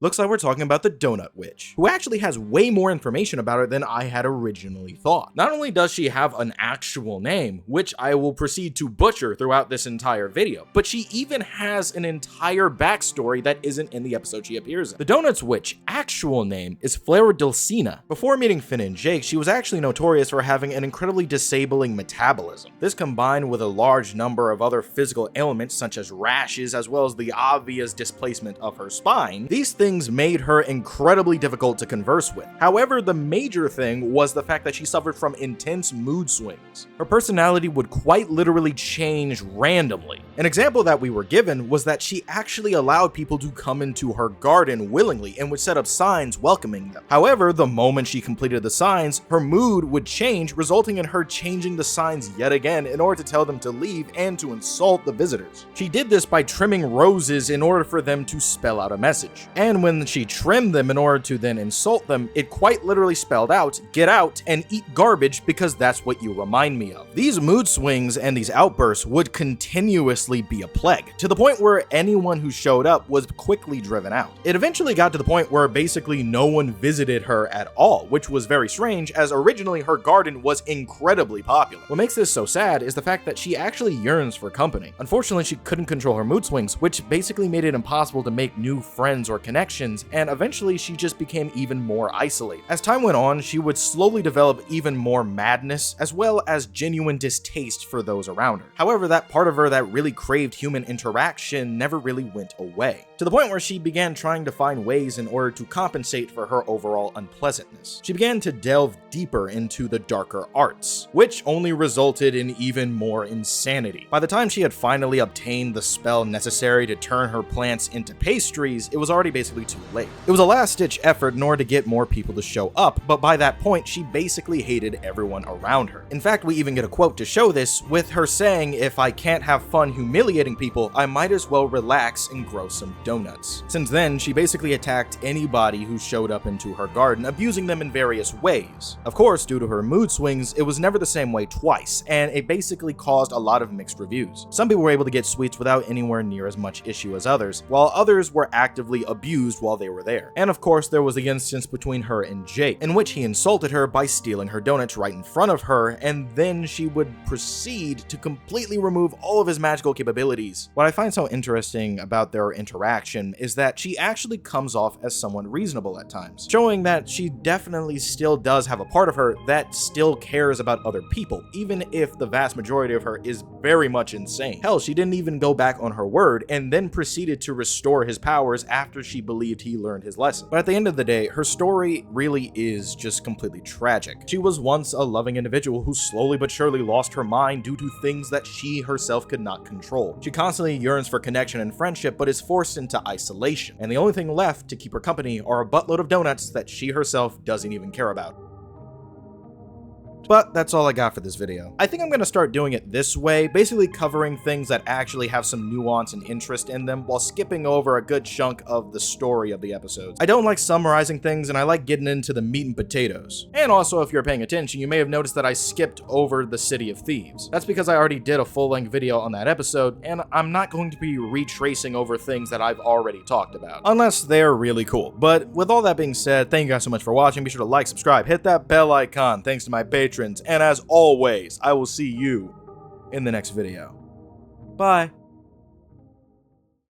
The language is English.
Looks like we're talking about the Donut Witch, who actually has way more information about her than I had originally thought. Not only does she have an actual name, which I will proceed to butcher throughout this entire video, but she even has an entire backstory that isn't in the episode she appears in. The Donut Witch's actual name is Floradulcina. Before meeting Finn and Jake, she was actually notorious for having an incredibly disabling metabolism. This combined with a large number of other physical ailments such as rashes, as well as the obvious displacement of her spine, these things made her incredibly difficult to converse with. However, the major thing was the fact that she suffered from intense mood swings. Her personality would quite literally change randomly. An example that we were given was that she actually allowed people to come into her garden willingly and would set up signs welcoming them. However, the moment she completed the signs, her mood would change, resulting in her changing the signs yet again in order to tell them to leave and to insult the visitors. She did this by trimming roses in order for them to spell out a message. And when she trimmed them in order to then insult them, it quite literally spelled out, "Get out and eat garbage because that's what you remind me of." These mood swings and these outbursts would continuously be a plague, to the point where anyone who showed up was quickly driven out. It eventually got to the point where basically no one visited her at all, which was very strange as originally her garden was incredibly popular. What makes this so sad is the fact that she actually yearns for company. Unfortunately, she couldn't control her mood swings, which basically made it impossible to make new friends or connections, and eventually she just became even more isolated. As time went on, she would slowly develop even more madness, as well as genuine distaste for those around her. However, that part of her that really craved human interaction never really went away, to the point where she began trying to find ways in order to compensate for her overall unpleasantness. She began to delve deeper into the darker arts, which only resulted in even more insanity. By the time she had finally obtained the spell necessary to turn her plants into pastries, it was already basically too late. It was a last-ditch effort in order to get more people to show up, but by that point, she basically hated everyone around her. In fact, we even get a quote to show this, with her saying, "If I can't have fun humiliating people, I might as well relax and grow some donuts." Since then, she basically attacked anybody who showed up into her garden, abusing them in various ways. Of course, due to her mood swings, it was never the same way twice, and it basically caused a lot of mixed reviews. Some people were able to get sweets without anywhere near as much issue as others, while others were actively abused while they were there. And of course, there was the instance between her and Jake, in which he insulted her by stealing her donuts right in front of her, and then she would proceed to completely remove all of his magical capabilities. What I find so interesting about their interaction is that she actually comes off as somewhat reasonable at times, showing that she definitely still does have a part of her that still cares about other people, even if the vast majority of her is very much insane. Hell, she didn't even go back on her word and then proceeded to restore his powers after she believed he learned his lesson. But at the end of the day, her story really is just completely tragic. She was once a loving individual who slowly but surely lost her mind due to things that she herself could not control. She constantly yearns for connection and friendship, but is forced into isolation. And the only thing left to keep her company are a buttload of donuts that she herself doesn't even care about. But that's all I got for this video. I think I'm gonna start doing it this way, basically covering things that actually have some nuance and interest in them while skipping over a good chunk of the story of the episodes. I don't like summarizing things, and I like getting into the meat and potatoes. And also, if you're paying attention, you may have noticed that I skipped over the City of Thieves. That's because I already did a full-length video on that episode, and I'm not going to be retracing over things that I've already talked about, unless they're really cool. But with all that being said, thank you guys so much for watching. Be sure to like, subscribe, hit that bell icon. Thanks to my patrons. And as always, I will see you in the next video. Bye.